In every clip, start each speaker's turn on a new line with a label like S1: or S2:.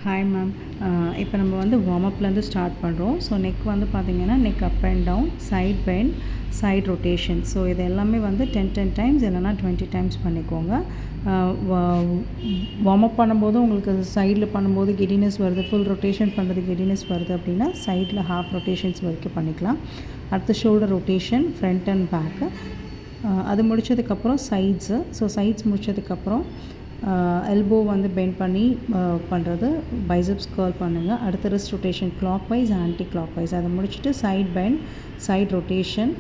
S1: Hi ma'am. இப்போ நம்ம வந்து வார்மப்லேருந்து ஸ்டார்ட் பண்ணுறோம். ஸோ நெக் வந்து பார்த்திங்கன்னா neck up and down, side bend, side rotation. So இது எல்லாமே வந்து 10 டைம்ஸ் இல்லைனா 20 டைம்ஸ் பண்ணிக்கோங்க. வார்மப் பண்ணும்போது உங்களுக்கு சைடில் பண்ணும்போது கிடினஸ் வருது, ஃபுல் ரொட்டேஷன் பண்ணுறது கிடினஸ் வருது அப்படின்னா சைடில் ஹாஃப் ரொட்டேஷன்ஸ் வரைக்கும் பண்ணிக்கலாம். அடுத்து shoulder rotation, front and back. அது முடித்ததுக்கப்புறம் சைட்ஸு. ஸோ சைட்ஸ் முடித்ததுக்கப்புறம் எல்போ வந்து பெண்ட் பண்ணி பண்ணுறது, பைசப்ஸ் கர்ல் பண்ணுங்கள். அடுத்து wrist rotation clockwise, anti clock wise. அதை முடிச்சுட்டு side bend, side rotation.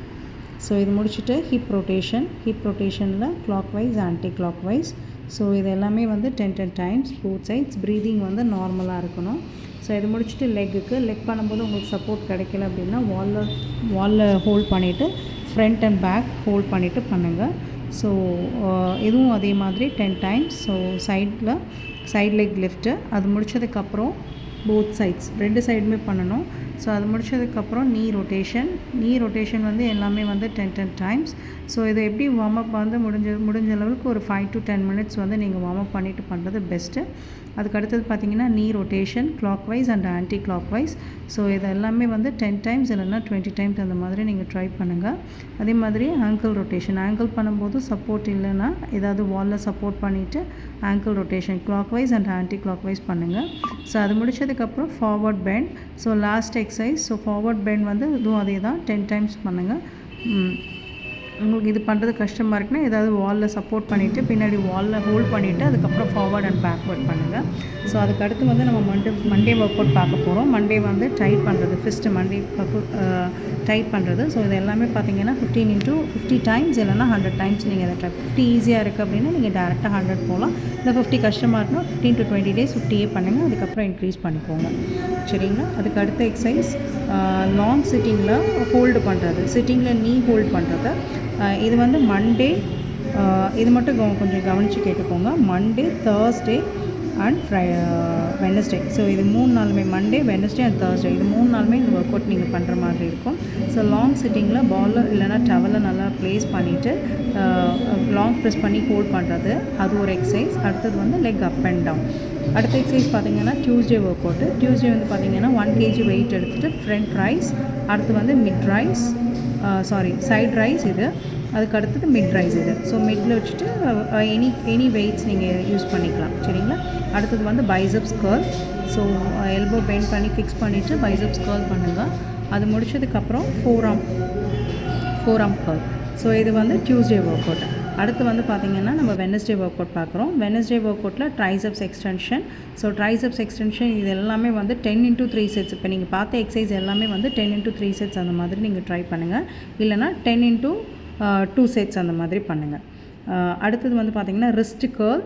S1: So இது முடிச்சுட்டு ஹிப் ரொட்டேஷன், ஹிப் ரொட்டேஷனில் clockwise, anti clock wise. So இது எல்லாமே வந்து 10 டைம்ஸ் போத் சைட்ஸ். ப்ரீதிங் வந்து நார்மலாக இருக்கணும். ஸோ இது முடிச்சுட்டு லெக் பண்ணும்போது உங்களுக்கு சப்போர்ட் கிடைக்கல அப்படின்னா வாலில் ஹோல்ட் பண்ணிவிட்டு ஃப்ரண்ட் அண்ட் பேக் ஹோல்ட் பண்ணிவிட்டு பண்ணுங்கள். ஸோ இதுவும் அதே மாதிரி 10 times. So side leg lift. அது முடித்ததுக்கப்புறம் போத் சைட்ஸ் 2 சைடுமே பண்ணணும். ஸோ அது முடித்ததுக்கப்புறம் நீ ரொட்டேஷன் வந்து எல்லாமே வந்து 10 டைம்ஸ். ஸோ இதை எப்படி வார்மப் வந்து முடிஞ்ச அளவுக்கு ஒரு 5 to 10 மினிட்ஸ் வந்து நீங்கள் வார்மப் பண்ணிவிட்டு பண்ணுறது பெஸ்ட்டு. அதுக்கு அடுத்தது பார்த்திங்கன்னா knee rotation clockwise and anti clock wise. So இது எல்லாமே வந்து 10 டைம்ஸ் இல்லைன்னா 20 டைம்ஸ் அந்த மாதிரி நீங்கள் ட்ரை பண்ணுங்கள். அதே மாதிரி ஆங்கிள் ரொட்டேஷன். ஆங்கிள் பண்ணும்போது சப்போர்ட் இல்லைன்னா ஏதாவது வாலில் சப்போர்ட் பண்ணிவிட்டு ankle rotation clockwise and anti clock wise பண்ணுங்கள். ஸோ அது முடித்ததுக்கப்புறம் forward bend. So last exercise. So forward bend வந்து இதுவும் அதே தான் 10 டைம்ஸ் பண்ணுங்கள். உங்களுக்கு இது பண்ணுறது கஷ்டமாக இருக்குன்னா ஏதாவது வாலில் சப்போர்ட் பண்ணிவிட்டு பின்னாடி வாலில் ஹோல்ட் பண்ணிவிட்டு அதுக்கப்புறம் ஃபார்வர்ட் அண்ட் பேக்வர்ட் பண்ணுங்கள். ஸோ அதுக்கு அடுத்து வந்து நம்ம மண்டே ஒர்க் அவுட் பார்க்க போகிறோம். மண்டே வந்து டைட் பண்ணுறது, ஃபிஸ்ட்டு மண்டே டைட் பண்ணுறது. ஸோ இது எல்லாமே பார்த்தீங்கன்னா 15 into 50 டைம்ஸ் இல்லைனா 100 டைம்ஸ் நீங்கள் அதை 50 ஈஸியாக இருக்குது அப்படின்னா நீங்கள் டேரெக்டாக 100 போகலாம். இல்லை 50 கஷ்டமாக இருக்குன்னா 15 to 20 days 50 பண்ணுங்கள். அதுக்கப்புறம் இன்க்ரீஸ் பண்ணிக்கோங்க. சரிங்களா? அதுக்கு அடுத்த எக்ஸசைஸ் லாங் சிட்டிங்கில் ஹோல்டு பண்ணுறது, சிட்டிங்கில் நீ ஹோல்ட் பண்ணுறது. இது வந்து மண்டே, இது மட்டும் கொஞ்சம் கவனித்து கேட்டுக்கோங்க. Monday, Thursday and Wednesday. So இது 3 நாளுமே, மண்டே, வெனஸ்டே அண்ட் தேர்ஸ்டே, இது 3 நாளுமே இந்த ஒர்க் அவுட் நீங்கள் பண்ணுற மாதிரி இருக்கும். ஸோ லாங் சிட்டிங்கில் பால் இல்லைனா டவலை நல்லா ப்ளேஸ் பண்ணிவிட்டு லாங் ப்ரெஸ் பண்ணி ஹோல்ட் பண்ணுறது, அது ஒரு எக்ஸசைஸ். அடுத்தது வந்து லெக் அப் அண்ட் டவுன். அடுத்த எக்ஸசைஸ் பார்த்திங்கன்னா டியூஸ்டே ஒர்க் அவுட்டு. டியூஸ்டே வந்து பார்த்திங்கன்னா 1 kg வெயிட் எடுத்துகிட்டு ஃப்ரண்ட் ரைஸ், அடுத்து வந்து மிட் ரைஸ், சைட் ரைஸ் இது, அதுக்கு அடுத்தது மிட் ரைஸ் இது. ஸோ மிட்டில் வச்சுட்டு எனி வெயிட்ஸ் நீங்கள் யூஸ் பண்ணிக்கலாம். சரிங்களா? அடுத்தது வந்து biceps curl. So elbow bend பண்ணி ஃபிக்ஸ் பண்ணிவிட்டு பைசப்ஸ் கர்ல் பண்ணுங்கள். அது முடிச்சதுக்கப்புறம் ஃபோர் ஆர்ம் கர்ல். ஸோ இது வந்து டியூஸ்டே ஒர்க் அவுட். அடுத்து வந்து பார்த்திங்கன்னா நம்ம வெனஸ்டே ஒர்க் அவுட் பார்க்குறோம். வெனஸ்டே ஒர்க் அவுட்டில் triceps extension. So triceps extension இது எல்லாமே வந்து 10 into 3 செட்ஸ். இப்போ நீங்கள் பார்த்த எக்ஸசைஸ் எல்லாமே வந்து 10 into 3 செட்ஸ் அந்த மாதிரி நீங்கள் ட்ரை பண்ணுங்கள். இல்லைனா 10 into 2 செட்ஸ் அந்த மாதிரி பண்ணுங்கள். அடுத்தது வந்து பார்த்திங்கன்னா ரிஸ்ட் கர்ல்.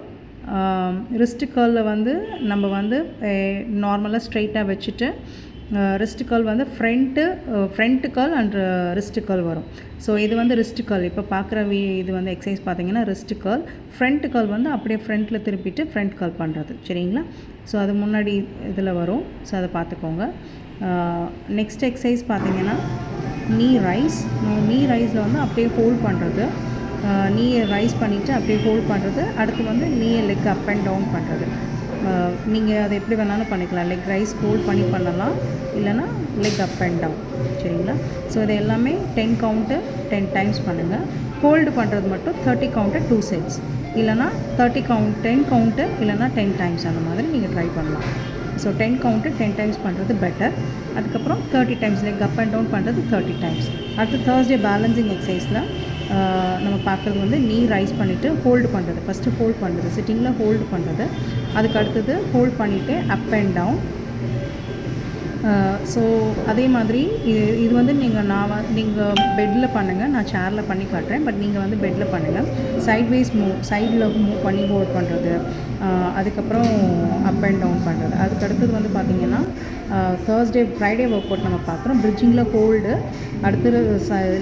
S1: ரிஸ்ட் கர்லில் வந்து நம்ம வந்து நார்மலாக ஸ்ட்ரைட்டாக வச்சுட்டு ரிஸ்ட் கர்ல் வந்து front curl and wrist curl வரும். ஸோ இது வந்து ரிஸ்ட் கர்ல். இப்போ பார்க்குற இது வந்து எக்ஸசைஸ் பார்த்திங்கன்னா ரிஸ்ட் கர்ல். ஃப்ரண்ட் கர்ல் வந்து அப்படியே ஃப்ரண்ட்டில் திருப்பிட்டு ஃப்ரண்ட் கர்ல் பண்ணுறது. சரிங்களா? ஸோ அது முன்னாடி இதில் வரும். ஸோ அதை பார்த்துக்கோங்க. நெக்ஸ்ட் எக்ஸசைஸ் பார்த்திங்கன்னா நீ ரைஸில் வந்து அப்படியே ஹோல்ட் பண்ணுறது, நீயை ரைஸ் பண்ணிவிட்டு அப்படியே ஹோல்ட் பண்ணுறது. அடுத்து வந்து நீயை லெக் அப் அண்ட் டவுன் பண்ணுறது. நீங்கள் அதை எப்படி வேணாலும் பண்ணிக்கலாம். லெக் ரைஸ் ஹோல்ட் பண்ணி பண்ணலாம், இல்லைனா லெக் அப் அண்ட் டவுன். சரிங்களா? ஸோ இது எல்லாமே 10 கவுண்ட்டு 10 டைம்ஸ் பண்ணுங்கள். ஹோல்டு பண்ணுறது மட்டும் 30 கவுண்ட்டு 2 செட்ஸ், இல்லைனா 10 கவுண்ட்டு இல்லைனா 10 டைம்ஸ் அந்த மாதிரி நீங்கள் ட்ரை பண்ணலாம். ஸோ 10 கவுண்ட்டு 10 டைம்ஸ் பண்ணுறது பெட்டர். அதுக்கப்புறம் 30 times leg up and down பண்ணுறது 30 டைம்ஸ். அடுத்து தேர்ஸ்டே பேலன்சிங் எக்ஸசைஸில் நம்ம பார்க்குறது வந்து நீ ரைஸ் பண்ணிவிட்டு ஹோல்டு பண்ணுறது. ஃபஸ்ட்டு ஹோல்ட் பண்ணுறது, சிட்டிங்கில் ஹோல்டு பண்ணுறது. அதுக்கு அடுத்தது ஹோல்ட் பண்ணிவிட்டு அப் அண்ட் டவுன். ஸோ அதே மாதிரி இது வந்து நீங்கள் பெட்டில் பண்ணுங்கள். நான் சேரில் பண்ணி காட்டுறேன், பட் நீங்கள் வந்து பெட்டில் பண்ணுங்கள். சைடில் மூவ் பண்ணி ஹோல்ட் பண்ணுறது, அதுக்கப்புறம் அப் அண்ட் டவுன் பண்ணுறது. அதுக்கு அடுத்தது வந்து பார்த்திங்கன்னா ஃப்ரைடே ஒர்க் அவுட் நம்ம பார்க்குறோம். பிரிட்ஜிங்கில் ஹோல்டு, அடுத்தது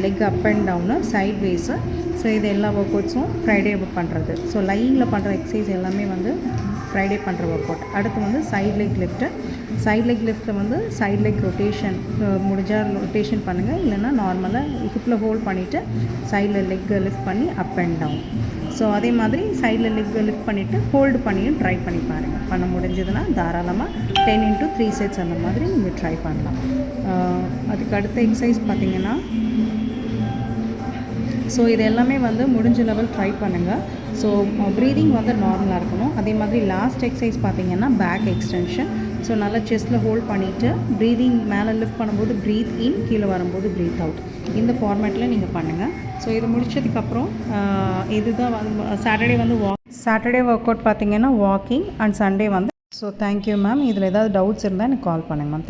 S1: leg up and down, sideways. So இது எல்லா ஒர்க் அவுட்ஸும் ஃப்ரைடே பண்ணுறது. ஸோ லைனில் பண்ணுற எக்ஸசைஸ் எல்லாமே வந்து ஃப்ரைடே பண்ணுற ஒர்க் அவுட். அடுத்து வந்து சைட் லெக் லிஃப்ட்டில் வந்து சைட் லெக் ரொட்டேஷன் முடிஞ்சால் ரொட்டேஷன் பண்ணுங்கள். இல்லைனா நார்மலாக ஹிப்பில் ஹோல்ட் பண்ணிவிட்டு சைடில் லெக் லிஃப்ட் பண்ணி அப் அண்ட் டவுன். ஸோ அதே மாதிரி சைடில் லிஃப்ட் பண்ணிவிட்டு ஹோல்டு பண்ணியும் ட்ரை பண்ணி பாருங்கள். பண்ண முடிஞ்சதுன்னா தாராளமாக 10 into 3 sets அந்த மாதிரி நீங்கள் ட்ரை பண்ணலாம். அதுக்கு அடுத்த எக்ஸசைஸ் பார்த்திங்கன்னா, ஸோ இது எல்லாமே வந்து முடிஞ்ச லெவல் ட்ரை பண்ணுங்கள். ஸோ ப்ரீதிங் வந்து நார்மலாக இருக்கணும். அதே மாதிரி லாஸ்ட் எக்ஸசைஸ் பார்த்திங்கன்னா பேக் எக்ஸ்டென்ஷன். ஸோ நல்லா செஸ்ட்டில் ஹோல்ட் பண்ணிவிட்டு ப்ரீதிங் மேலே லிஃப்ட் பண்ணும்போது ப்ரீத் இன், கீழே வரும்போது ப்ரீத் அவுட். இந்த ஃபார்மேட்டில் நீங்கள் பண்ணுங்கள். ஸோ இது முடிச்சதுக்கப்புறம் இதுதான் வந்து சாட்டர்டே ஒர்க் அவுட் பார்த்திங்கன்னா வாக்கிங் அண்ட் சண்டே வந்து. So thank you ma'am. இதில் ஏதாவது டவுட்ஸ் இருந்தால் எனக்கு கால் பண்ணுங்கள் மேம்.